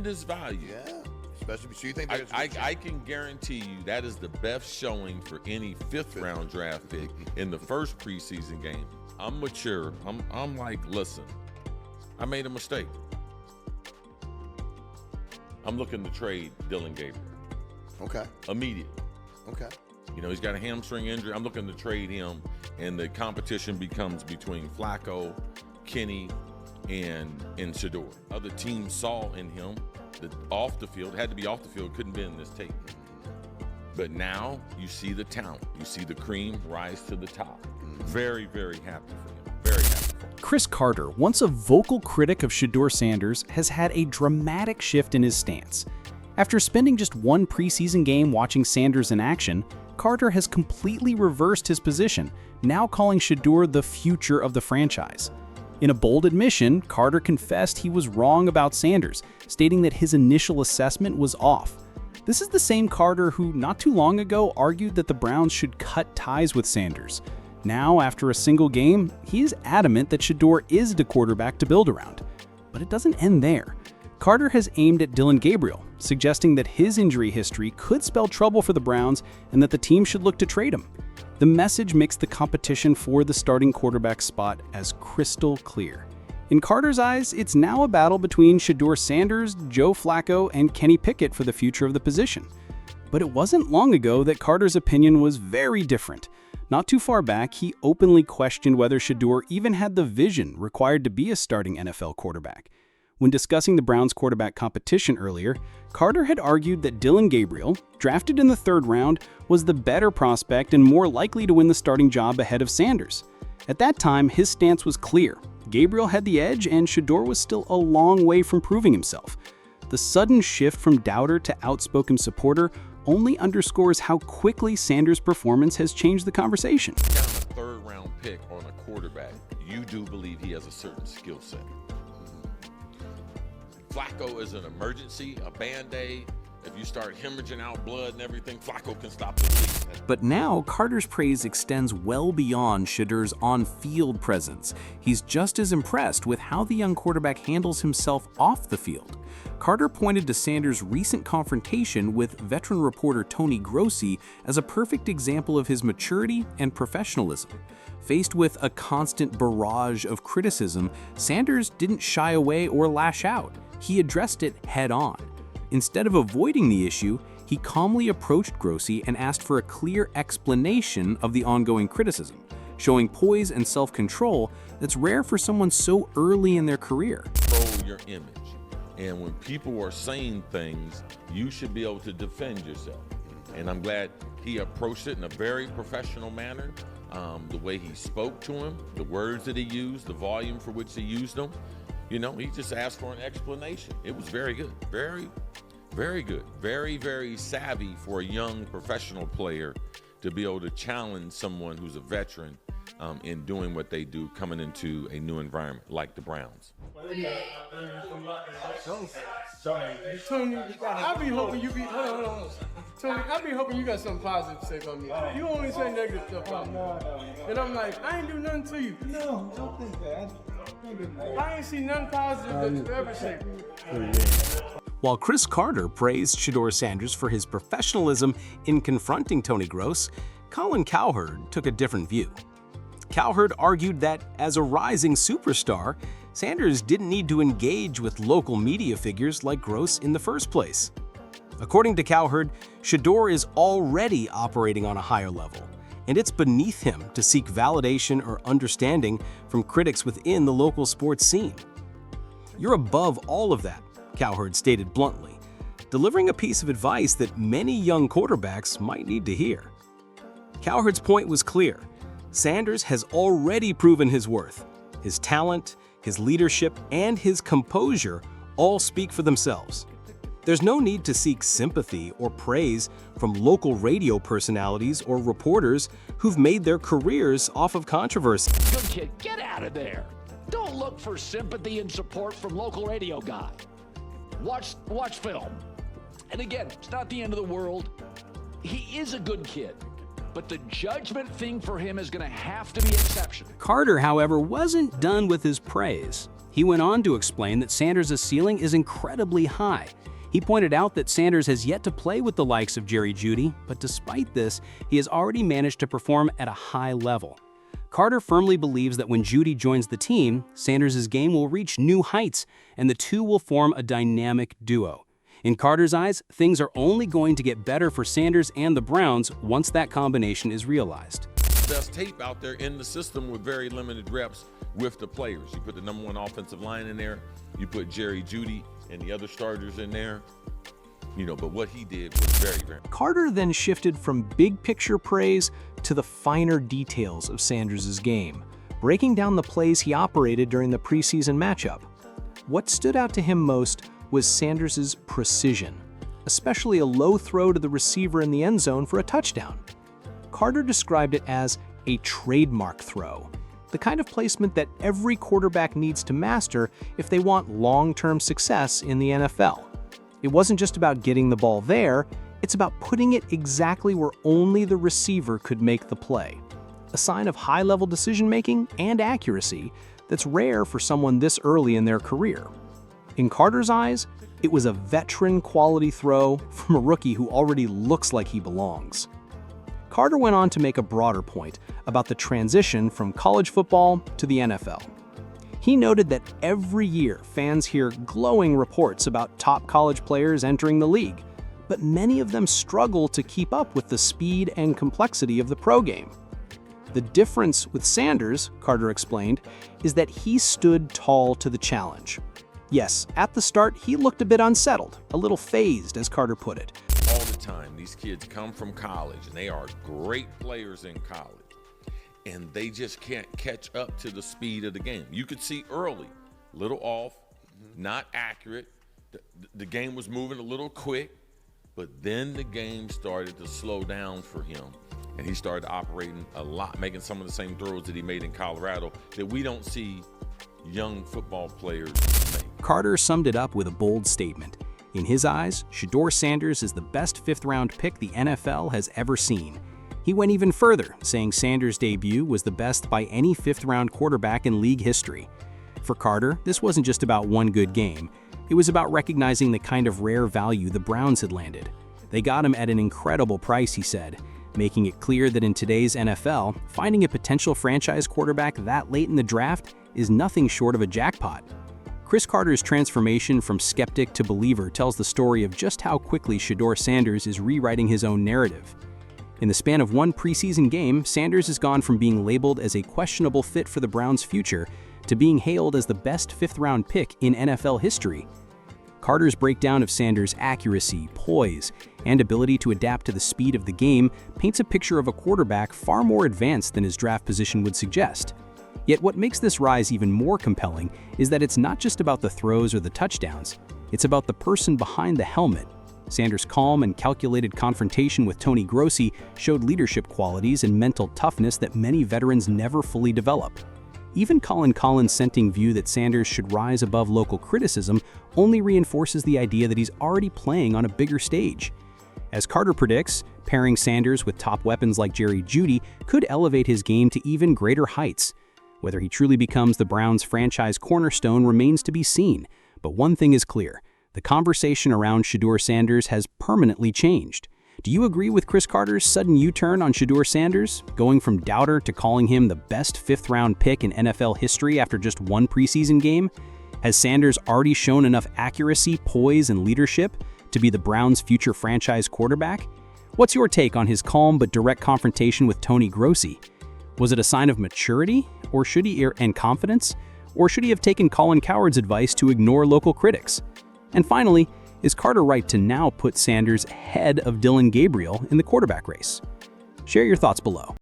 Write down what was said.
tremendous value. Yeah, especially so you think I can guarantee you that is the best showing for any fifth-round draft pick in the first preseason game. I'm mature. I'm like, listen, I made a mistake. I'm looking to trade Dillon Gabriel. Okay. Immediately. Okay. You know, he's got a hamstring injury. I'm looking to trade him, and the competition becomes between Flacco, Kenny, and Shedeur. Other teams saw in him that off the field, had to be off the field, couldn't be in this tape. But now you see the talent. You see the cream rise to the top. Very, very happy for him. Very happy for him. Cris Carter, once a vocal critic of Shedeur Sanders, has had a dramatic shift in his stance. After spending just one preseason game watching Sanders in action, Carter has completely reversed his position, now calling Shedeur the future of the franchise. In a bold admission, Carter confessed he was wrong about Sanders, stating that his initial assessment was off. This is the same Carter who, not too long ago, argued that the Browns should cut ties with Sanders. Now, after a single game, he is adamant that Shedeur is the quarterback to build around. But it doesn't end there. Carter has aimed at Dillon Gabriel, suggesting that his injury history could spell trouble for the Browns and that the team should look to trade him. The message makes the competition for the starting quarterback spot as crystal clear. In Carter's eyes, it's now a battle between Shedeur Sanders, Joe Flacco, and Kenny Pickett for the future of the position. But it wasn't long ago that Carter's opinion was very different. Not too far back, he openly questioned whether Shedeur even had the vision required to be a starting NFL quarterback. When discussing the Browns' quarterback competition earlier, Carter had argued that Dillon Gabriel, drafted in the 3rd round, was the better prospect and more likely to win the starting job ahead of Sanders. At that time, his stance was clear. Gabriel had the edge and Shedeur was still a long way from proving himself. The sudden shift from doubter to outspoken supporter only underscores how quickly Sanders' performance has changed the conversation. Down a 3rd-round pick on a quarterback, you do believe he has a certain skill set. Flacco is an emergency, a Band-Aid. If you start hemorrhaging out blood and everything, Flacco can stop the bleeding. But now, Carter's praise extends well beyond Shedeur's on-field presence. He's just as impressed with how the young quarterback handles himself off the field. Carter pointed to Sanders' recent confrontation with veteran reporter Tony Grossi as a perfect example of his maturity and professionalism. Faced with a constant barrage of criticism, Sanders didn't shy away or lash out. He addressed it head-on. Instead of avoiding the issue, he calmly approached Grossi and asked for a clear explanation of the ongoing criticism, showing poise and self-control that's rare for someone so early in their career. Control your image. And when people are saying things, you should be able to defend yourself. And I'm glad he approached it in a very professional manner. The way he spoke to him, the words that he used, the volume for which he used them. You know, he just asked for an explanation. It was very good. Very, very good. Very, very savvy for a young professional player to be able to challenge someone who's a veteran in doing what they do, coming into a new environment like the Browns. Tony, I be hoping you be. Hold on. Tony, I be hoping you got something positive to say about me. You only say negative stuff about me. And I'm like, I ain't do nothing to you. No, don't think that. I ain't see nothing positive that you ever say. While Cris Carter praised Shedeur Sanders for his professionalism in confronting Tony Gross, Colin Cowherd took a different view. Cowherd argued that, as a rising superstar, Sanders didn't need to engage with local media figures like Gross in the first place. According to Cowherd, Shedeur is already operating on a higher level, and it's beneath him to seek validation or understanding from critics within the local sports scene. "You're above all of that," Cowherd stated bluntly, delivering a piece of advice that many young quarterbacks might need to hear. Cowherd's point was clear. Sanders has already proven his worth. His talent, his leadership, and his composure all speak for themselves. There's no need to seek sympathy or praise from local radio personalities or reporters who've made their careers off of controversy. Good kid, get out of there. Don't look for sympathy and support from local radio guy. Watch film. And again, it's not the end of the world. He is a good kid, but the judgment thing for him is going to have to be exceptional. Carter, however, wasn't done with his praise. He went on to explain that Sanders' ceiling is incredibly high. He pointed out that Sanders has yet to play with the likes of Jerry Jeudy, but despite this, he has already managed to perform at a high level. Carter firmly believes that when Jeudy joins the team, Sanders' game will reach new heights, and the two will form a dynamic duo. In Carter's eyes, things are only going to get better for Sanders and the Browns once that combination is realized. Best tape out there in the system with very limited reps with the players. You put the number one offensive line in there, you put Jerry Jeudy and the other starters in there, but what he did was very, very. Carter then shifted from big picture praise to the finer details of Sanders' game, breaking down the plays he operated during the preseason matchup. What stood out to him most was Sanders' precision, especially a low throw to the receiver in the end zone for a touchdown. Carter described it as a trademark throw, the kind of placement that every quarterback needs to master if they want long-term success in the NFL. It wasn't just about getting the ball there, it's about putting it exactly where only the receiver could make the play. A sign of high-level decision-making and accuracy that's rare for someone this early in their career. In Carter's eyes, it was a veteran-quality throw from a rookie who already looks like he belongs. Carter went on to make a broader point about the transition from college football to the NFL. He noted that every year fans hear glowing reports about top college players entering the league, but many of them struggle to keep up with the speed and complexity of the pro game. The difference with Sanders, Carter explained, is that he stood tall to the challenge. Yes, at the start, he looked a bit unsettled, a little phased, as Carter put it. All the time, these kids come from college, and they are great players in college, and they just can't catch up to the speed of the game. You could see early, little off, not accurate. The game was moving a little quick, but then the game started to slow down for him, and he started operating a lot, making some of the same throws that he made in Colorado that we don't see young football players make. Carter summed it up with a bold statement. In his eyes, Shedeur Sanders is the best fifth-round pick the NFL has ever seen. He went even further, saying Sanders' debut was the best by any fifth-round quarterback in league history. For Carter, this wasn't just about one good game. It was about recognizing the kind of rare value the Browns had landed. They got him at an incredible price, he said, making it clear that in today's NFL, finding a potential franchise quarterback that late in the draft is nothing short of a jackpot. Cris Carter's transformation from skeptic to believer tells the story of just how quickly Shedeur Sanders is rewriting his own narrative. In the span of one preseason game, Sanders has gone from being labeled as a questionable fit for the Browns' future to being hailed as the best fifth-round pick in NFL history. Carter's breakdown of Sanders' accuracy, poise, and ability to adapt to the speed of the game paints a picture of a quarterback far more advanced than his draft position would suggest. Yet what makes this rise even more compelling is that it's not just about the throws or the touchdowns, it's about the person behind the helmet. Sanders' calm and calculated confrontation with Tony Grossi showed leadership qualities and mental toughness that many veterans never fully develop. Even Colin Collins' dissenting view that Sanders should rise above local criticism only reinforces the idea that he's already playing on a bigger stage. As Carter predicts, pairing Sanders with top weapons like Jerry Jeudy could elevate his game to even greater heights. Whether he truly becomes the Browns' franchise cornerstone remains to be seen, but one thing is clear: the conversation around Shedeur Sanders has permanently changed. Do you agree with Cris Carter's sudden U-turn on Shedeur Sanders, going from doubter to calling him the best fifth-round pick in NFL history after just one preseason game? Has Sanders already shown enough accuracy, poise, and leadership to be the Browns' future franchise quarterback? What's your take on his calm but direct confrontation with Tony Grossi? Was it a sign of maturity, or should he and confidence, or should he have taken Colin Cowherd's advice to ignore local critics? And finally, is Carter right to now put Sanders ahead of Dillon Gabriel in the quarterback race? Share your thoughts below.